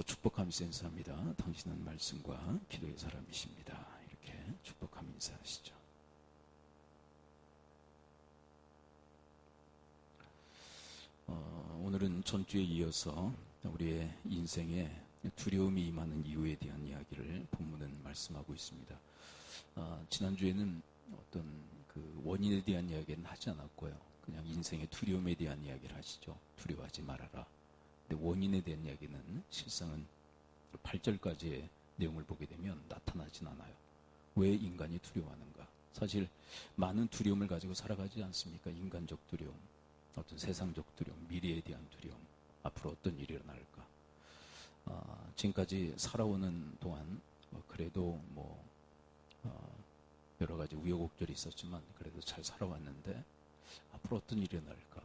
축복하면서 인사합니다. 당신은 말씀과 기도의 사람이십니다. 이렇게 축복하며 인사하시죠. 오늘은 전주에 이어서 우리의 인생에 두려움이 임하는 이유에 대한 이야기를 본문은 말씀하고 있습니다. 지난주에는 어떤 그 원인에 대한 이야기는 하지 않았고요. 그냥 인생의 두려움에 대한 이야기를 하시죠. 두려워하지 말아라. 근데 원인에 대한 이야기는 실상은 8절까지의 내용을 보게 되면 나타나진 않아요. 왜 인간이 두려워하는가? 사실 많은 두려움을 가지고 살아가지 않습니까? 인간적 두려움, 어떤 세상적 두려움, 미래에 대한 두려움, 앞으로 어떤 일이 일어날까? 지금까지 살아오는 동안 그래도 여러 가지 우여곡절이 있었지만 그래도 잘 살아왔는데 앞으로 어떤 일이 일어날까?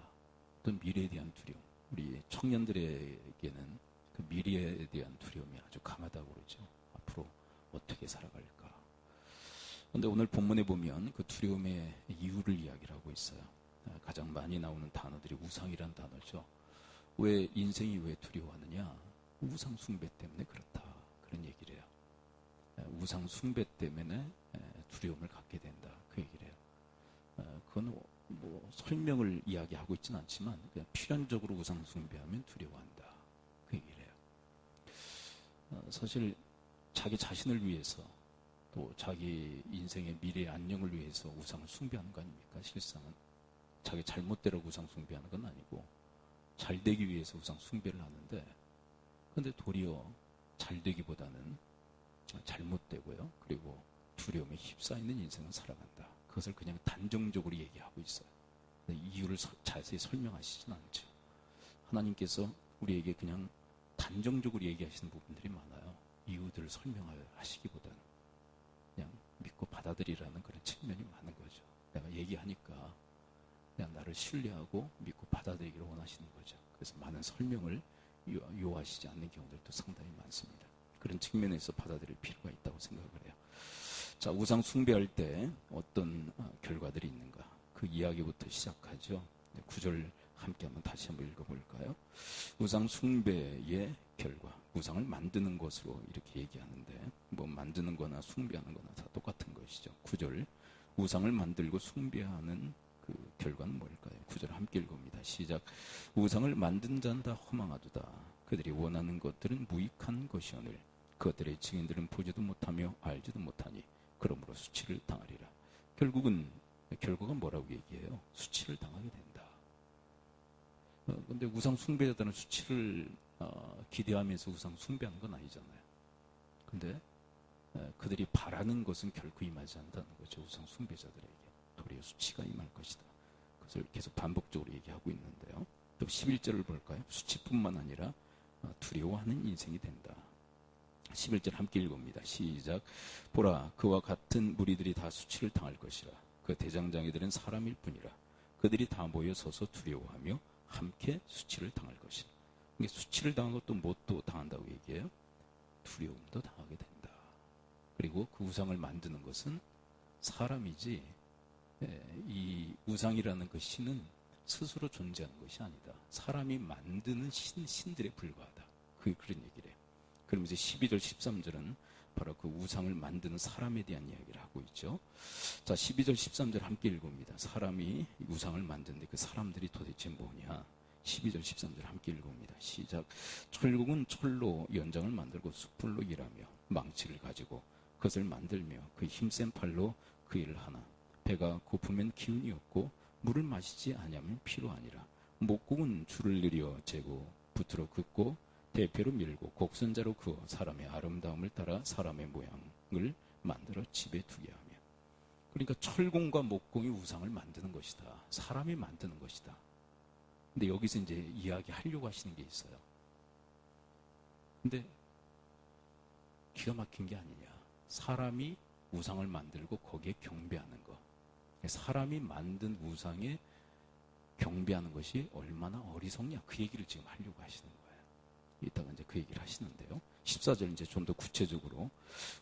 어떤 미래에 대한 두려움. 우리 청년들에게는 그 미래에 대한 두려움이 아주 강하다고 그러죠. 앞으로 어떻게 살아갈까? 그런데 오늘 본문에 보면 그 두려움의 이유를 이야기를 하고 있어요. 가장 많이 나오는 단어들이 우상이란 단어죠. 왜 인생이 왜 두려워하느냐? 우상 숭배 때문에 그렇다. 그런 얘기를 해요. 우상 숭배 때문에 두려움을 갖게 된다. 그 얘기를 해요. 그건 설명을 이야기하고 있지는 않지만 그냥 필연적으로 우상 숭배하면 두려워한다. 그 얘기를 해요. 사실 자기 자신을 위해서 또 자기 인생의 미래의 안녕을 위해서 우상을 숭배하는 거 아닙니까? 실상은 자기 잘못대로 우상 숭배하는 건 아니고 잘 되기 위해서 우상 숭배를 하는데, 근데 도리어 잘 되기보다는 잘못되고요. 그리고 두려움에 휩싸이는 인생을 살아간다. 그것을 그냥 단정적으로 얘기하고 있어요. 이유를 자세히 설명하시진 않죠. 하나님께서 우리에게 그냥 단정적으로 얘기하시는 부분들이 많아요. 이유들을 설명하시기보다는 그냥 믿고 받아들이라는 그런 측면이 많은 거죠. 내가 얘기하니까 그냥 나를 신뢰하고 믿고 받아들이기를 원하시는 거죠. 그래서 많은 설명을 요하시지 않는 경우들도 상당히 많습니다. 그런 측면에서 받아들일 필요가 있다고 생각을 해요. 자, 우상 숭배할 때 어떤 결과들이 있는가? 그 이야기부터 시작하죠. 9절 함께 한번 다시 한번 읽어볼까요? 우상 숭배의 결과, 우상을 만드는 것으로 이렇게 얘기하는데 만드는 거나 숭배하는 거나 다 똑같은 것이죠. 9절, 우상을 만들고 숭배하는 그 결과는 뭘까요? 9절 함께 읽어봅니다. 시작. 우상을 만든 자는 다 허망하도다. 그들이 원하는 것들은 무익한 것이오늘 그것들의 증인들은 보지도 못하며 알지도 못하니 그러므로 수치를 당하리라. 결국은 뭐라고 얘기해요? 수치를 당하게 된다. 근데 우상 숭배자들은 수치를 기대하면서 우상 숭배하는 건 아니잖아요. 근데 그들이 바라는 것은 결코 임하지 않는다는 거죠. 우상 숭배자들에게 도리어 수치가 임할 것이다. 그것을 계속 반복적으로 얘기하고 있는데요. 또 11절을 볼까요? 수치뿐만 아니라 두려워하는 인생이 된다. 11절 함께 읽어봅니다. 시작. 보라, 그와 같은 무리들이 다 수치를 당할 것이라. 그 대장장이들은 사람일 뿐이라. 그들이 다 모여 서서 두려워하며 함께 수치를 당할 것이라. 이게 수치를 당하고 또 뭣도 당한다고 얘기해요? 두려움도 당하게 된다. 그리고 그 우상을 만드는 것은 사람이지 이 우상이라는 그 신은 스스로 존재하는 것이 아니다. 사람이 만드는 신들에 불과하다. 그런 얘기를 해요. 그러면서 12절, 13절은 바로 그 우상을 만드는 사람에 대한 이야기를 하고 있죠. 자, 12절, 13절 함께 읽어봅니다. 사람이 우상을 만드는데 그 사람들이 도대체 뭐냐? 12절, 13절 함께 읽어봅니다. 시작. 철국은 철로 연장을 만들고 숯불로 일하며 망치를 가지고 그것을 만들며 그 힘센 팔로 그 일을 하나. 배가 고프면 기운이 없고 물을 마시지 아니하면 피로 아니라. 목국은 줄을 들여 재고 붓으로 긋고 대패로 밀고 곡선자로 그어 사람의 아름다움을 따라 사람의 모양을 만들어 집에 두게 하며. 그러니까 철공과 목공이 우상을 만드는 것이다. 사람이 만드는 것이다. 근데 여기서 이제 이야기하려고 하시는 게 있어요. 근데 기가 막힌 게 아니냐. 사람이 우상을 만들고 거기에 경배하는 것. 사람이 만든 우상에 경배하는 것이 얼마나 어리석냐. 그 얘기를 지금 하려고 하시는 거예요. 이따가 이제 그 얘기를 하시는데요. 14절 이제 좀 더 구체적으로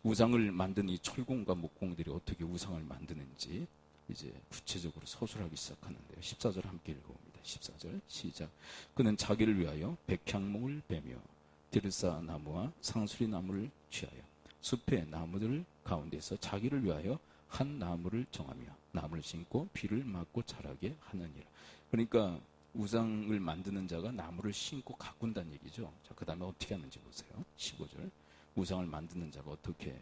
우상을 만든 이 철공과 목공들이 어떻게 우상을 만드는지 이제 구체적으로 서술하기 시작하는데요. 14절 함께 읽어봅니다. 14절 시작. 그는 자기를 위하여 백향목을 베며 디르사 나무와 상수리 나무를 취하여 숲의 나무들 가운데서 자기를 위하여 한 나무를 정하며 나무를 심고 비를 맞고 자라게 하느니라. 그러니까 우상을 만드는 자가 나무를 심고 가꾼다는 얘기죠. 자, 그 다음에 어떻게 하는지 보세요. 15절. 우상을 만드는 자가 어떻게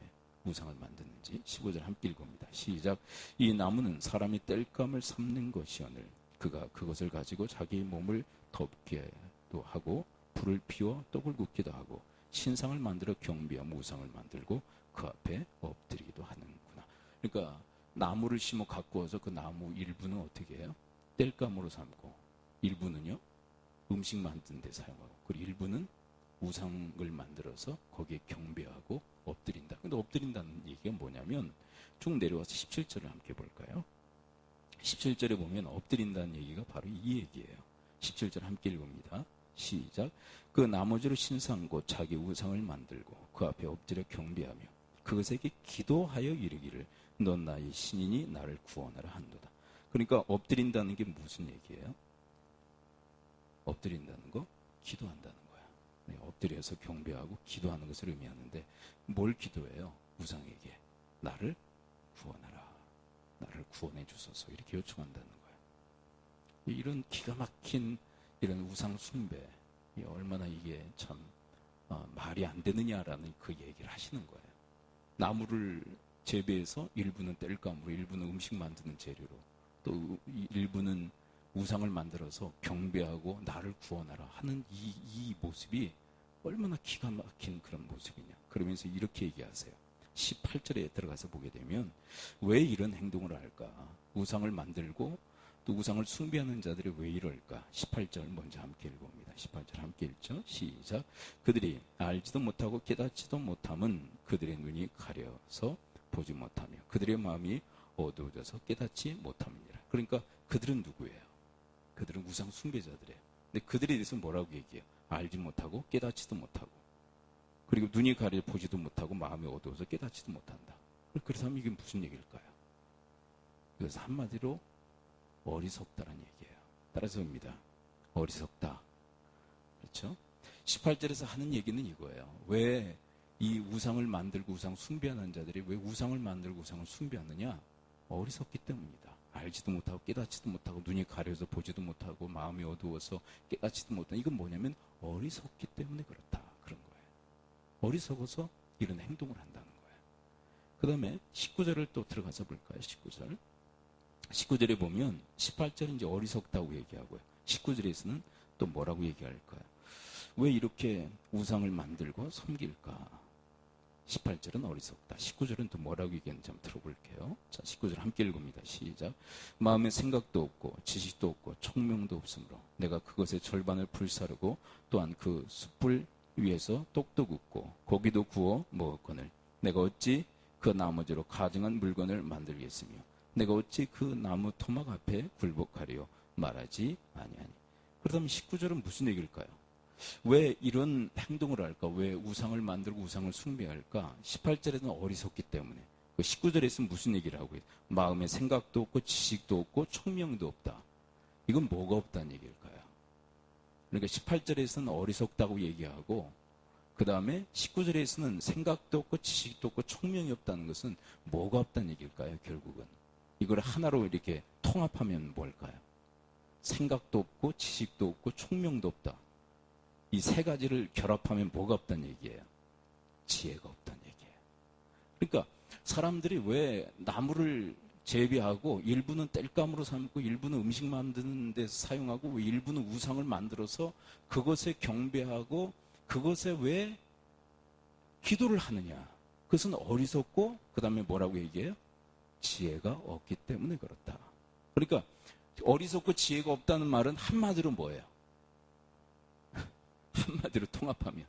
우상을 만드는지 15절 함께 읽어봅니다. 시작. 이 나무는 사람이 땔감을 삼는 것이오늘 그가 그것을 가지고 자기 몸을 덮게도 하고 불을 피워 떡을 굽기도 하고 신상을 만들어 경비하며 우상을 만들고 그 앞에 엎드리기도 하는구나. 그러니까 나무를 심어 가꾸어서 그 나무 일부는 어떻게 해요? 땔감으로 삼고 일부는요 음식 만드는 데 사용하고 그리고 일부는 우상을 만들어서 거기에 경배하고 엎드린다. 근데 엎드린다는 얘기가 뭐냐면 쭉 내려와서 17절을 함께 볼까요? 17절에 보면 엎드린다는 얘기가 바로 이 얘기예요. 17절 함께 읽습니다. 시작. 그 나머지로 신상 곧 자기 우상을 만들고 그 앞에 엎드려 경배하며 그것에게 기도하여 이르기를 넌 나의 신이니 나를 구원하라 한도다. 그러니까 엎드린다는 게 무슨 얘기예요? 엎드린다는 거? 기도한다는 거야. 엎드려서 경배하고 기도하는 것을 의미하는데 뭘 기도해요? 우상에게 나를 구원하라. 나를 구원해 주소서 이렇게 요청한다는 거야. 이런 기가 막힌 이런 우상 숭배 얼마나 이게 참 말이 안 되느냐라는 그 얘기를 하시는 거예요. 나무를 재배해서 일부는 땔감으로 일부는 음식 만드는 재료로 또 일부는 우상을 만들어서 경배하고 나를 구원하라 하는 이 모습이 얼마나 기가 막힌 그런 모습이냐. 그러면서 이렇게 얘기하세요. 18절에 들어가서 보게 되면 왜 이런 행동을 할까? 우상을 만들고 또 우상을 숭배하는 자들이 왜 이럴까? 18절 먼저 함께 읽어봅니다. 18절 함께 읽죠. 시작. 그들이 알지도 못하고 깨닫지도 못함은 그들의 눈이 가려서 보지 못하며 그들의 마음이 어두워져서 깨닫지 못함이니라. 그러니까 그들은 누구예요? 그들은 우상 숭배자들이에요. 근데 그들에 대해서 뭐라고 얘기해요? 알지 못하고 깨닫지도 못하고 그리고 눈이 가려 보지도 못하고 마음이 어두워서 깨닫지도 못한다. 그렇다면 이게 무슨 얘기일까요? 그래서 한마디로 어리석다라는 얘기예요. 따라서 봅니다. 어리석다. 그렇죠? 18절에서 하는 얘기는 이거예요. 왜 이 우상을 만들고 우상 숭배하는 자들이 왜 우상을 만들고 우상을 숭배하느냐? 어리석기 때문이다. 알지도 못하고 깨닫지도 못하고 눈이 가려서 보지도 못하고 마음이 어두워서 깨닫지도 못한다. 이건 뭐냐면 어리석기 때문에 그렇다. 그런 거예요. 어리석어서 이런 행동을 한다는 거예요. 그 다음에 19절을 또 들어가서 볼까요? 19절. 19절에 보면 18절은 이제 어리석다고 얘기하고요. 19절에서는 또 뭐라고 얘기할까요? 왜 이렇게 우상을 만들고 섬길까? 18절은 어리석다. 19절은 또 뭐라고 얘기하는지 한번 들어볼게요. 자, 19절 함께 읽습니다. 시작. 마음에 생각도 없고 지식도 없고 총명도 없으므로 내가 그것의 절반을 불사르고 또한 그 숯불 위에서 떡도 굽고 고기도 구워 먹었거늘 내가 어찌 그 나머지로 가증한 물건을 만들겠으며 내가 어찌 그 나무 토막 앞에 굴복하리요 말하지 아니하니. 그렇다면 19절은 무슨 얘기일까요? 왜 이런 행동을 할까? 왜 우상을 만들고 우상을 숭배할까? 18절에는 어리석기 때문에. 19절에서는 무슨 얘기를 하고 있어요? 마음에 생각도 없고 지식도 없고 총명도 없다. 이건 뭐가 없다는 얘기일까요? 그러니까 18절에서는 어리석다고 얘기하고 그 다음에 19절에서는 생각도 없고 지식도 없고 총명이 없다는 것은 뭐가 없다는 얘기일까요? 결국은. 이걸 하나로 이렇게 통합하면 뭘까요? 생각도 없고 지식도 없고 총명도 없다. 이 세 가지를 결합하면 뭐가 없다는 얘기예요? 지혜가 없다는 얘기예요. 그러니까 사람들이 왜 나무를 재배하고 일부는 땔감으로 삼고 일부는 음식 만드는 데서 사용하고 일부는 우상을 만들어서 그것에 경배하고 그것에 왜 기도를 하느냐? 그것은 어리석고 그 다음에 뭐라고 얘기해요? 지혜가 없기 때문에 그렇다. 그러니까 어리석고 지혜가 없다는 말은 한마디로 뭐예요? 한마디로 통합하면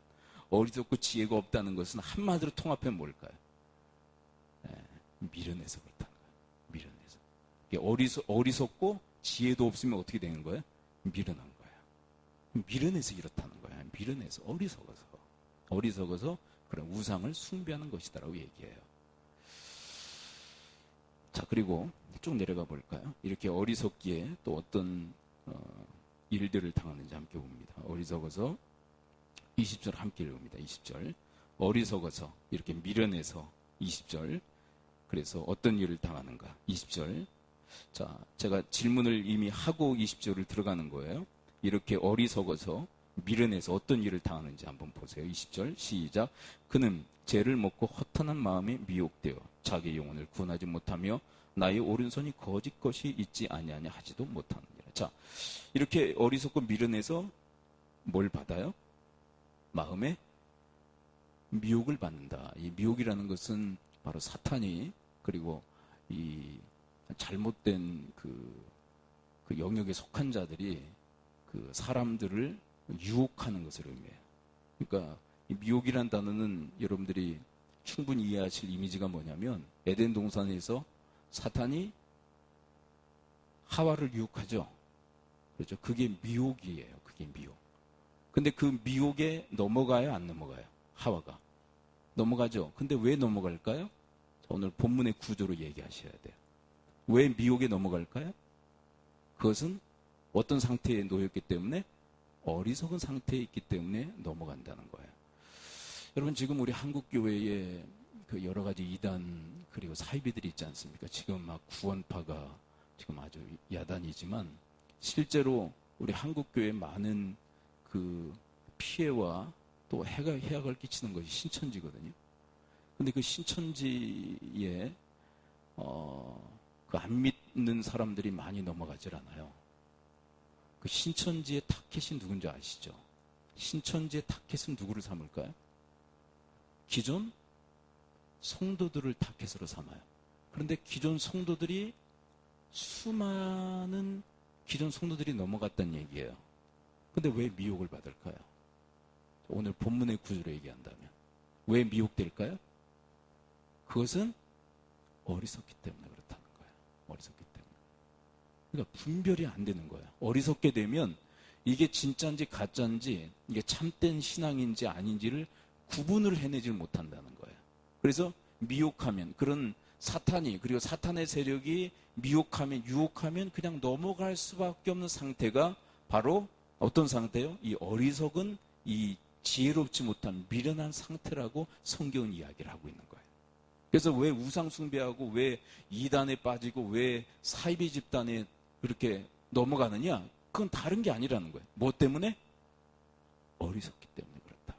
어리석고 지혜가 없다는 것은 한마디로 통합하면 뭘까요? 미련해서 그렇다는 거예요. 미련해서. 어리석고 지혜도 없으면 어떻게 되는 거예요? 미련한 거예요. 미련해서 이렇다는 거예요. 미련해서 어리석어서 그런 우상을 숭배하는 것이다라고 얘기해요. 자, 그리고 쭉 내려가 볼까요? 이렇게 어리석기에 또 어떤 일들을 당하는지 함께 봅니다. 어리석어서 20절 함께 읽습니다. 20절. 어리석어서 이렇게 미련해서 20절. 그래서 어떤 일을 당하는가? 20절. 자, 제가 질문을 이미 하고 20절을 들어가는 거예요. 이렇게 어리석어서 미련해서 어떤 일을 당하는지 한번 보세요. 20절 시작. 그는 죄를 먹고 허탄한 마음에 미혹되어 자기 영혼을 구원하지 못하며 나의 오른손이 거짓 것이 있지 아니하냐 하지도 못하느니라. 자, 이렇게 어리석고 미련해서 뭘 받아요? 마음에 미혹을 받는다. 이 미혹이라는 것은 바로 사탄이 그리고 이 잘못된 그 영역에 속한 자들이 그 사람들을 유혹하는 것을 의미해요. 그러니까 이 미혹이라는 단어는 여러분들이 충분히 이해하실 이미지가 뭐냐면 에덴 동산에서 사탄이 하와를 유혹하죠. 그렇죠? 그게 미혹이에요. 그게 미혹. 근데 그 미혹에 넘어가요? 안 넘어가요? 하와가. 넘어가죠. 근데 왜 넘어갈까요? 오늘 본문의 구조로 얘기하셔야 돼요. 왜 미혹에 넘어갈까요? 그것은 어떤 상태에 놓였기 때문에 어리석은 상태에 있기 때문에 넘어간다는 거예요. 여러분 지금 우리 한국교회에 그 여러 가지 이단 그리고 사이비들이 있지 않습니까? 지금 막 구원파가 지금 아주 야단이지만 실제로 우리 한국교회에 많은 그 피해와 또 해악을 끼치는 것이 신천지거든요. 근데 그 신천지에 그 안 믿는 사람들이 많이 넘어가질 않아요. 그 신천지의 타켓이 누군지 아시죠? 신천지의 타켓은 누구를 삼을까요? 기존 성도들을 타켓으로 삼아요. 그런데 기존 성도들이 수많은 기존 성도들이 넘어갔다는 얘기예요. 근데 왜 미혹을 받을까요? 오늘 본문의 구조로 얘기한다면 왜 미혹될까요? 그것은 어리석기 때문에 그렇다는 거예요. 어리석기 때문에. 그러니까 분별이 안 되는 거예요. 어리석게 되면 이게 진짜인지 가짜인지 이게 참된 신앙인지 아닌지를 구분을 해내질 못한다는 거예요. 그래서 미혹하면 그런 사탄이 그리고 사탄의 세력이 미혹하면 유혹하면 그냥 넘어갈 수밖에 없는 상태가 바로 어떤 상태요? 이 어리석은 이 지혜롭지 못한 미련한 상태라고 성경은 이야기를 하고 있는 거예요. 그래서 왜 우상 숭배하고 왜 이단에 빠지고 왜 사이비 집단에 그렇게 넘어가느냐? 그건 다른 게 아니라는 거예요. 뭐 때문에? 어리석기 때문에 그렇다.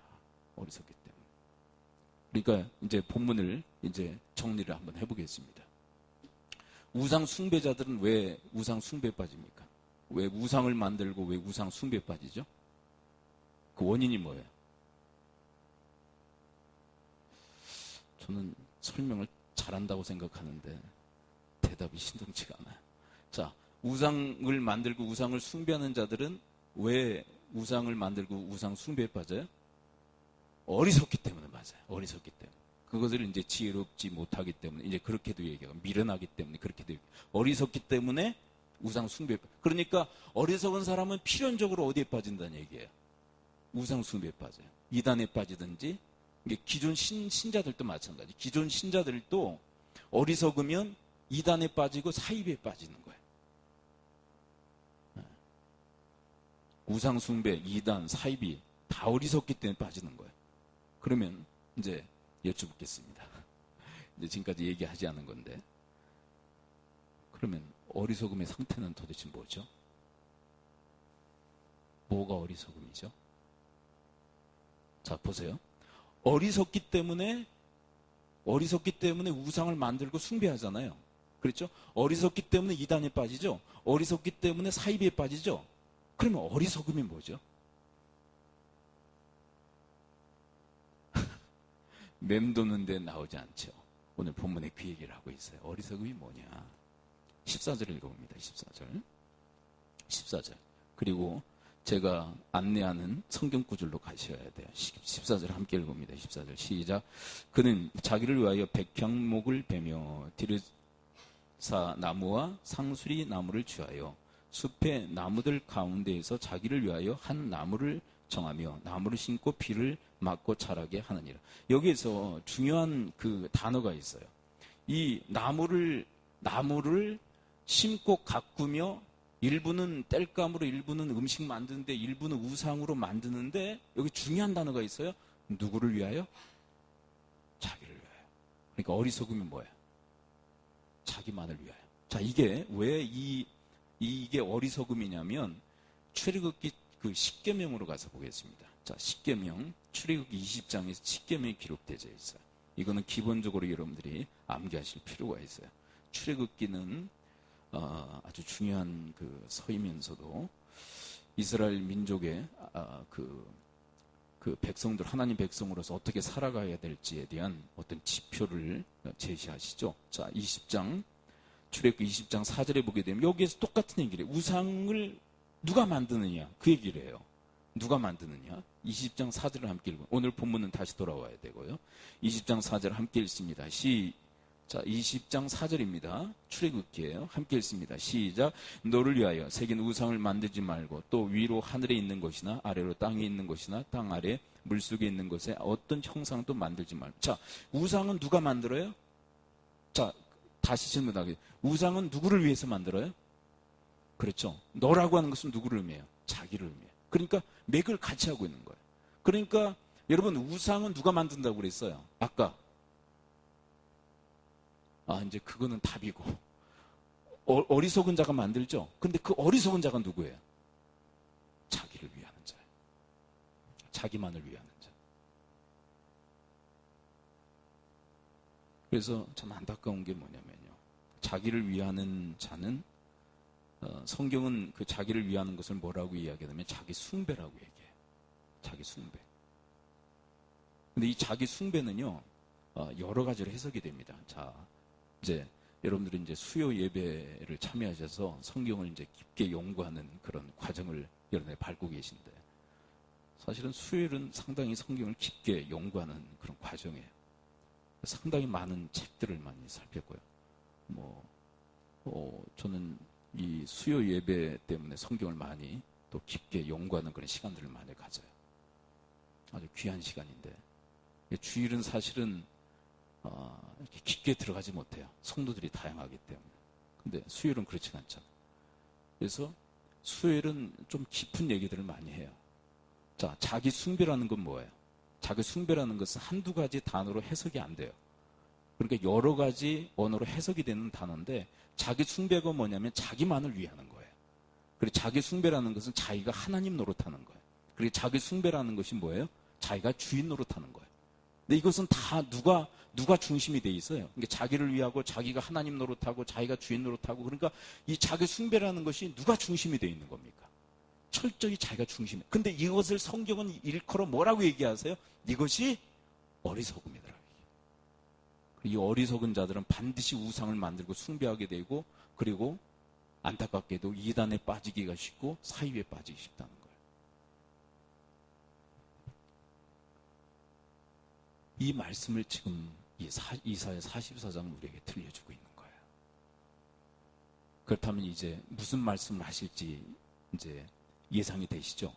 어리석기 때문에. 그러니까 이제 본문을 이제 정리를 한번 해보겠습니다. 우상 숭배자들은 왜 우상 숭배에 빠집니까? 왜 우상을 만들고 왜 우상 숭배에 빠지죠? 그 원인이 뭐예요? 저는 설명을 잘한다고 생각하는데 대답이 신동치가 않아요. 자, 우상을 만들고 우상을 숭배하는 자들은 왜 우상을 만들고 우상 숭배에 빠져요? 어리석기 때문에 맞아요. 어리석기 때문에. 그것을 이제 지혜롭지 못하기 때문에 이제 그렇게도 얘기하고 미련하기 때문에 그렇게도 얘기하고 어리석기 때문에 우상 숭배에 빠져요. 그러니까 어리석은 사람은 필연적으로 어디에 빠진다는 얘기예요? 우상 숭배에 빠져요. 이단에 빠지든지 이게 기존 신자들도 마찬가지. 기존 신자들도 어리석으면 이단에 빠지고 사이비에 빠지는 거예요. 우상 숭배, 이단, 사이비 다 어리석기 때문에 빠지는 거예요. 그러면 이제 여쭤보겠습니다. 이제 지금까지 얘기하지 않은 건데 그러면 어리석음의 상태는 도대체 뭐죠? 뭐가 어리석음이죠? 자, 보세요. 어리석기 때문에 우상을 만들고 숭배하잖아요. 그렇죠? 어리석기 때문에 이단에 빠지죠? 어리석기 때문에 사이비에 빠지죠? 그러면 어리석음이 뭐죠? 맴도는데 나오지 않죠. 오늘 본문에 그 얘기를 하고 있어요. 어리석음이 뭐냐? 14절 읽어봅니다. 14절. 그리고 제가 안내하는 성경 구절로 가셔야 돼요. 14절 함께 읽어봅니다. 14절 시작. 그는 자기를 위하여 백향목을 베며 디르사 나무와 상수리 나무를 취하여 숲의 나무들 가운데에서 자기를 위하여 한 나무를 정하며 나무를 심고 비를 맞고 자라게 하느니라. 여기에서 중요한 그 단어가 있어요. 이 나무를 심고 가꾸며 일부는 땔감으로, 일부는 음식 만드는데, 일부는 우상으로 만드는데, 여기 중요한 단어가 있어요. 누구를 위하여? 자기를 위하여. 그러니까 어리석음이 뭐예요? 자기만을 위하여. 자, 이게 왜 이게 어리석음이냐면, 출애굽기 그 십계명으로 가서 보겠습니다. 자, 십계명, 출애굽기 20장에서 십계명이 기록되어 있어요. 이거는 기본적으로 여러분들이 암기하실 필요가 있어요. 출애굽기는 아주 중요한 그 서이면서도 이스라엘 민족의 그 백성들, 하나님 백성으로서 어떻게 살아가야 될지에 대한 어떤 지표를 제시하시죠. 자, 20장, 출애굽기 20장 4절에 보게 되면 여기에서 똑같은 얘기를 해요. 우상을 누가 만드느냐, 그 얘기를 해요. 누가 만드느냐? 20장 4절을 함께 읽어요. 오늘 본문은 다시 돌아와야 되고요. 20장 4절 함께 읽습니다. 자, 20장 4절입니다. 출애굽기예요. 함께 읽습니다. 시작. 너를 위하여 새긴 우상을 만들지 말고 또 위로 하늘에 있는 것이나 아래로 땅에 있는 것이나 땅 아래 물속에 있는 것에 어떤 형상도 만들지 말고. 자, 우상은 누가 만들어요? 자, 다시 질문하게. 우상은 누구를 위해서 만들어요? 그렇죠. 너라고 하는 것은 누구를 의미해요? 자기를 의미해요. 그러니까 맥을 같이 하고 있는 거예요. 그러니까 여러분, 우상은 누가 만든다고 그랬어요? 아까. 이제 그거는 답이고. 어리석은 자가 만들죠? 근데 그 어리석은 자가 누구예요? 자기를 위하는 자예요. 자기만을 위하는 자. 그래서 참 안타까운 게 뭐냐면요. 자기를 위하는 자는 성경은 그 자기를 위하는 것을 뭐라고 이야기하냐면 자기 숭배라고 얘기해요. 자기 숭배. 근데 이 자기 숭배는요, 여러 가지로 해석이 됩니다. 자, 이제 여러분들이 이제 수요 예배를 참여하셔서 성경을 이제 깊게 연구하는 그런 과정을 여러분이 밟고 계신데, 사실은 수요일은 상당히 성경을 깊게 연구하는 그런 과정이에요. 상당히 많은 책들을 많이 살폈고요. 저는 이 수요 예배 때문에 성경을 많이 또 깊게 연구하는 그런 시간들을 많이 가져요. 아주 귀한 시간인데, 주일은 사실은 이렇게 깊게 들어가지 못해요. 성도들이 다양하기 때문에. 근데 수요일은 그렇지 않잖아요. 그래서 수요일은 좀 깊은 얘기들을 많이 해요. 자, 자기 숭배라는 건 뭐예요? 자기 숭배라는 것은 한두 가지 단어로 해석이 안 돼요. 그러니까 여러 가지 언어로 해석이 되는 단어인데, 자기 숭배가 뭐냐면 자기만을 위하는 거예요. 그리고 자기 숭배라는 것은 자기가 하나님 노릇하는 거예요. 그리고 자기 숭배라는 것이 뭐예요? 자기가 주인 노릇하는 거예요. 근데 이것은 다 누가 중심이 돼 있어요. 그러니까 자기를 위하고 자기가 하나님 노릇하고 자기가 주인 노릇하고, 그러니까 이 자기 숭배라는 것이 누가 중심이 돼 있는 겁니까? 철저히 자기가 중심이에요. 근데 이것을 성경은 일컬어 뭐라고 얘기하세요? 이것이 어리석음이더라. 이 어리석은 자들은 반드시 우상을 만들고 숭배하게 되고, 그리고 안타깝게도 이단에 빠지기가 쉽고 사이에 빠지기 쉽다는 거예요. 이 말씀을 지금 이사야 44장은 우리에게 들려주고 있는 거예요. 그렇다면 이제 무슨 말씀을 하실지 이제 예상이 되시죠?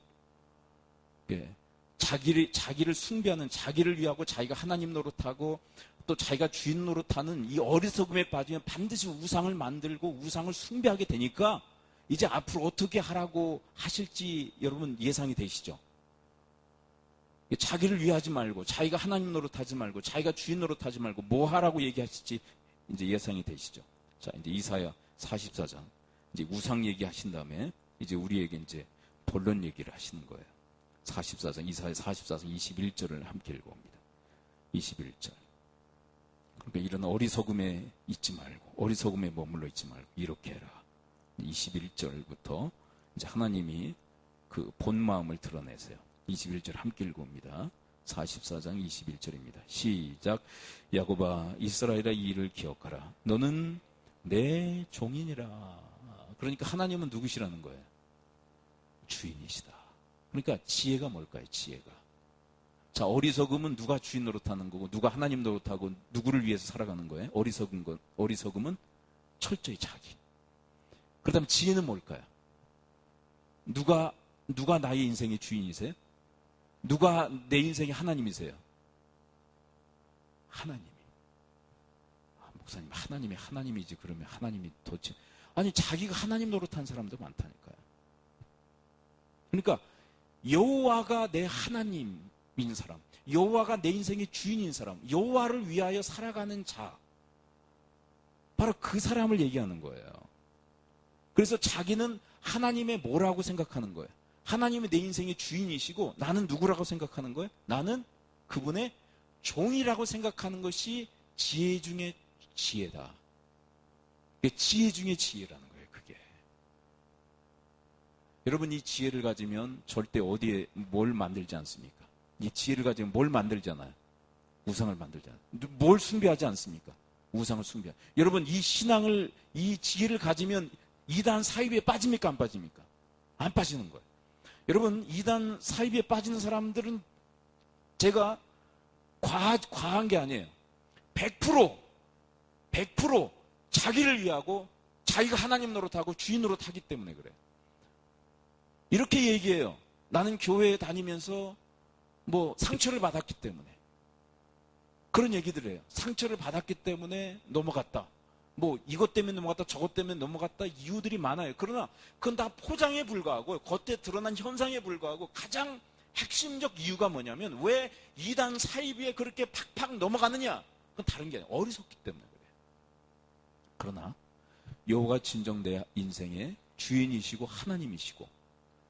예. 자기를 숭배하는, 자기를 위하고 자기가 하나님 노릇하고 또 자기가 주인 노릇하는 이 어리석음에 빠지면 반드시 우상을 만들고 우상을 숭배하게 되니까 이제 앞으로 어떻게 하라고 하실지 여러분 예상이 되시죠? 자기를 위하지 말고 자기가 하나님 노릇하지 말고 자기가 주인 노릇하지 말고 뭐 하라고 얘기하실지 이제 예상이 되시죠? 자, 이제 이사야 44장 이제 우상 얘기하신 다음에 이제 우리에게 이제 본론 얘기를 하시는 거예요. 44장, 이사야 44장 21절을 함께 읽어봅니다. 21절. 그러니까 이런 어리석음에 있지 말고, 어리석음에 머물러 있지 말고, 이렇게 해라. 21절부터 이제 하나님이 그 본 마음을 드러내세요. 21절 함께 읽어봅니다. 44장 21절입니다. 시작. 야곱아, 이스라엘아, 이 일을 기억하라. 너는 내 종이니라. 그러니까 하나님은 누구시라는 거예요? 주인이시다. 그러니까 지혜가 뭘까요? 지혜가. 자, 어리석음은 누가 주인 노릇하는 거고 누가 하나님 노릇하고 누구를 위해서 살아가는 거예요? 어리석음은 철저히 자기. 그렇다면 지혜는 뭘까요? 누가 나의 인생의 주인이세요? 누가 내 인생의 하나님이세요? 하나님이. 목사님, 하나님이지. 그러면 하나님이 도대체 아니, 자기가 하나님 노릇한 사람도 많다니까요. 그러니까 여호와가 내 하나님인 사람, 여호와가 내 인생의 주인인 사람, 여호와를 위하여 살아가는 자, 바로 그 사람을 얘기하는 거예요. 그래서 자기는 하나님의 뭐라고 생각하는 거예요? 하나님이 내 인생의 주인이시고 나는 누구라고 생각하는 거예요? 나는 그분의 종이라고 생각하는 것이 지혜 중에 지혜다. 지혜 중에 지혜라는 거예요, 그게. 여러분, 이 지혜를 가지면 절대 어디에 뭘 만들지 않습니까? 이 지혜를 가지면 뭘 만들잖아요? 우상을 만들잖아요. 뭘 숭배하지 않습니까? 우상을 숭배. 여러분, 이 신앙을, 이 지혜를 가지면 이단 사이비에 빠집니까? 안 빠집니까? 안 빠지는 거예요. 여러분, 이단 사이비에 빠지는 사람들은 제가 과한 게 아니에요. 100% 자기를 위하고 자기가 하나님 노릇하고 주인 노릇하기 때문에 그래요. 이렇게 얘기해요. 나는 교회에 다니면서 상처를 받았기 때문에. 그런 얘기들 해요. 상처를 받았기 때문에 넘어갔다. 이것 때문에 넘어갔다, 저것 때문에 넘어갔다, 이유들이 많아요. 그러나 그건 다 포장에 불과하고 겉에 드러난 현상에 불과하고 가장 핵심적 이유가 뭐냐면 왜 이단 사이비에 그렇게 팍팍 넘어가느냐? 그건 다른 게 아니에요. 어리석기 때문에 그래요. 그러나 여호와가 진정 내 인생의 주인이시고 하나님이시고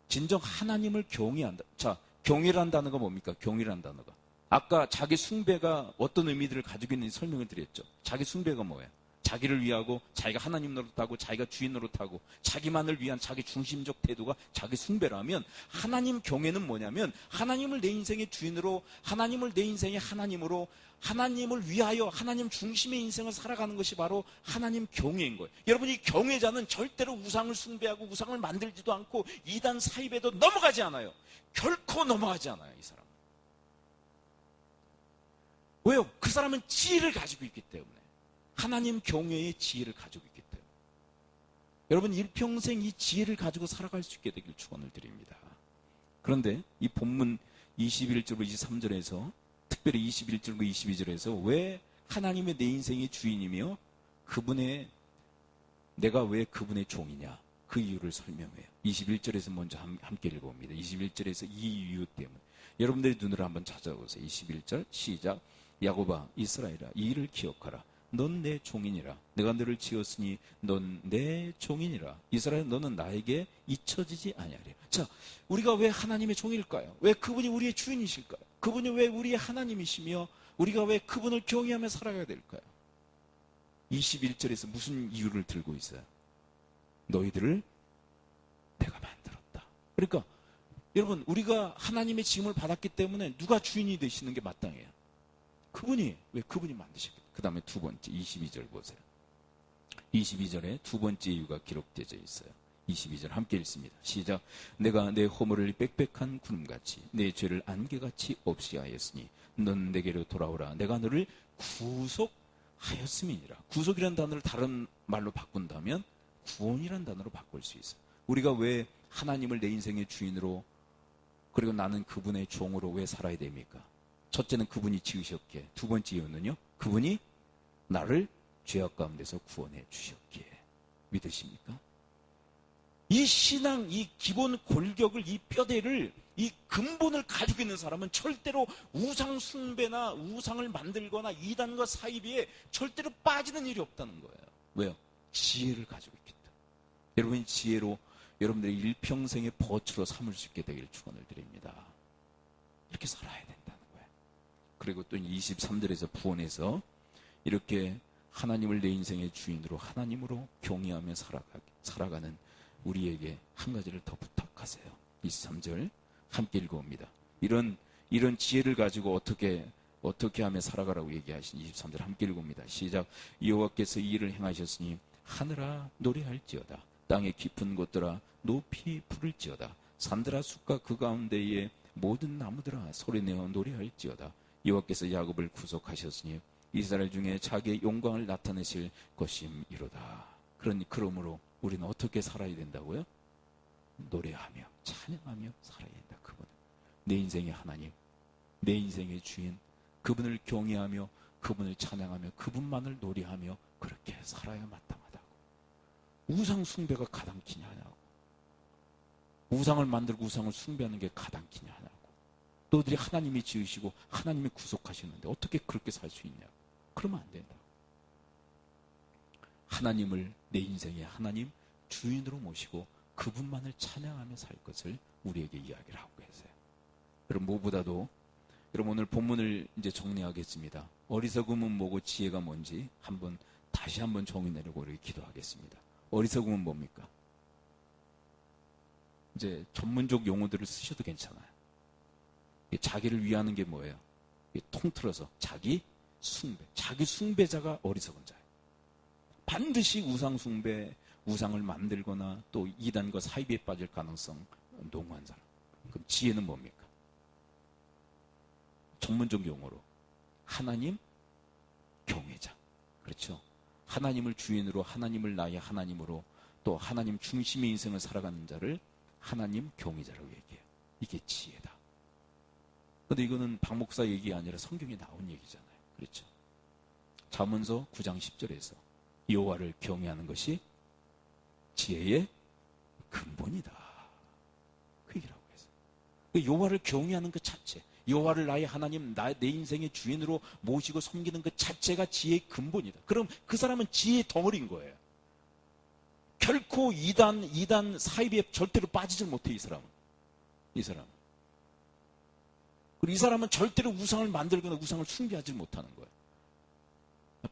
진정 하나님을 경외한다. 자, 경외란 단어가 뭡니까? 경외란 단어가. 아까 자기 숭배가 어떤 의미들을 가지고 있는지 설명을 드렸죠. 자기 숭배가 뭐예요? 자기를 위하고 자기가 하나님 노릇하고 자기가 주인 노릇하고 자기만을 위한 자기 중심적 태도가 자기 숭배라면, 하나님 경외는 뭐냐면 하나님을 내 인생의 주인으로, 하나님을 내 인생의 하나님으로, 하나님을 위하여 하나님 중심의 인생을 살아가는 것이 바로 하나님 경외인 거예요. 여러분, 이 경외자는 절대로 우상을 숭배하고 우상을 만들지도 않고 이단 사입에도 넘어가지 않아요. 결코 넘어가지 않아요, 이 사람은. 왜요? 그 사람은 지혜를 가지고 있기 때문에. 하나님 경외의 지혜를 가지고 있기 때문에. 여러분, 일평생 이 지혜를 가지고 살아갈 수 있게 되길 축원을 드립니다. 그런데 이 본문 21절로 23절에서, 특별히 21절과 22절에서 왜 하나님의 내 인생의 주인이며 내가 왜 그분의 종이냐, 그 이유를 설명해요. 21절에서 먼저 함께 읽어봅니다. 21절에서 이 이유 때문에. 여러분들의 눈으로 한번 찾아보세요. 21절 시작. 야곱아, 이스라엘아, 이 일을 기억하라. 넌 내 종이니라. 내가 너를 지었으니 넌 내 종이니라. 이스라엘, 너는 나에게 잊혀지지 아니하리라. 자, 우리가 왜 하나님의 종일까요? 왜 그분이 우리의 주인이실까요? 그분이 왜 우리의 하나님이시며 우리가 왜 그분을 경외하며 살아가야 될까요? 21절에서 무슨 이유를 들고 있어요? 너희들을 내가 만들었다. 그러니까 여러분, 우리가 하나님의 짐을 받았기 때문에 누가 주인이 되시는 게 마땅해요? 그분이. 왜 그분이 만드셨겠어요? 그 다음에 두 번째 22절 보세요. 22절에 두 번째 이유가 기록되어 있어요. 22절 함께 읽습니다. 시작. 내가 내 허물을 빽빽한 구름같이 내 죄를 안개같이 없이 하였으니 넌 내게로 돌아오라. 내가 너를 구속하였음이니라. 구속이라는 단어를 다른 말로 바꾼다면 구원이라는 단어로 바꿀 수 있어요. 우리가 왜 하나님을 내 인생의 주인으로, 그리고 나는 그분의 종으로 왜 살아야 됩니까? 첫째는 그분이 지으셨기에, 두 번째 이유는요, 그분이 나를 죄악 가운데서 구원해 주셨기에. 믿으십니까? 이 신앙, 이 기본 골격을, 이 뼈대를, 이 근본을 가지고 있는 사람은 절대로 우상 숭배나 우상을 만들거나 이단과 사이비에 절대로 빠지는 일이 없다는 거예요. 왜요? 지혜를 가지고 있기 때문에. 여러분이 지혜로 여러분들의 일평생의 버추로 삼을 수 있게 되기를 축원을 드립니다. 이렇게 살아야 된다는 거예요. 그리고 또 23절에서 부원해서 이렇게 하나님을 내 인생의 주인으로, 하나님으로 경외하며 살아가는 우리에게 한 가지를 더 부탁하세요. 23절 함께 읽어봅니다. 이런 지혜를 가지고 어떻게 하며 살아가라고 얘기하신 23절 함께 읽어봅니다. 시작. 여호와께서 이 일을 행하셨으니 하늘아 노래할지어다. 땅의 깊은 곳들아 높이 부를지어다. 산들아 숲과 그 가운데에 모든 나무들아 소리내어 노래할지어다. 여호와께서 야곱을 구속하셨으니 이스라엘 중에 자기의 영광을 나타내실 것임이로다. 그러므로 우리는 어떻게 살아야 된다고요? 노래하며 찬양하며 살아야 된다. 그분은 내 인생의 하나님, 내 인생의 주인, 그분을 경외하며 그분을 찬양하며 그분만을 노래하며 그렇게 살아야 마땅하다고. 우상 숭배가 가당키냐 하냐고. 우상을 만들고 우상을 숭배하는 게 가당키냐 하냐고. 너희들이 하나님이 지으시고 하나님이 구속하시는데 어떻게 그렇게 살 수 있냐고. 그러면 안 된다. 하나님을 내 인생의 하나님 주인으로 모시고 그분만을 찬양하며 살 것을 우리에게 이야기를 하고 계세요. 여러분, 무엇보다도 여러분, 오늘 본문을 이제 정리하겠습니다. 어리석음은 뭐고 지혜가 뭔지 다시 한번 정의 내려고 우리 기도하겠습니다. 어리석음은 뭡니까? 이제 전문적 용어들을 쓰셔도 괜찮아요. 자기를 위하는 게 뭐예요? 통틀어서 자기 숭배. 자기 숭배자가 어리석은 자예요. 반드시 우상 숭배, 우상을 만들거나 또 이단과 사이비에 빠질 가능성 농후한 사람. 그럼 지혜는 뭡니까? 전문적 용어로 하나님 경외자. 그렇죠? 하나님을 주인으로, 하나님을 나의 하나님으로, 또 하나님 중심의 인생을 살아가는 자를 하나님 경외자라고 얘기해요. 이게 지혜다. 그런데 이거는 박 목사 얘기 아니라 성경에 나온 얘기잖아요. 그렇죠? 잠언서 9장 10절에서 여호와를 경외하는 것이 지혜의 근본이다. 그 얘기라고 해서 여호와를 경외하는 것 자체, 여호와를 나의 하나님, 내 인생의 주인으로 모시고 섬기는 것 자체가 지혜의 근본이다. 그럼 그 사람은 지혜의 덩어리인 거예요. 결코 이단 사이비에 절대로 빠지질 못해, 이 사람은. 그리고 이 사람은 절대로 우상을 만들거나 우상을 숭배하지 못하는 거예요.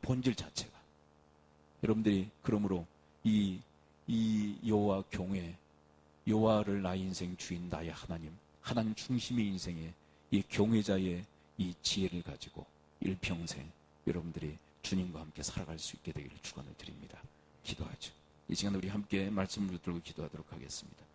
본질 자체가. 여러분들이 그러므로 이 여호와 경외, 여호와를 나의 인생 주인, 나의 하나님 중심의 인생에 이 경외자의 이 지혜를 가지고 일평생 여러분들이 주님과 함께 살아갈 수 있게 되기를 축원을 드립니다. 기도하죠. 이 시간 우리 함께 말씀을 붙들고 기도하도록 하겠습니다.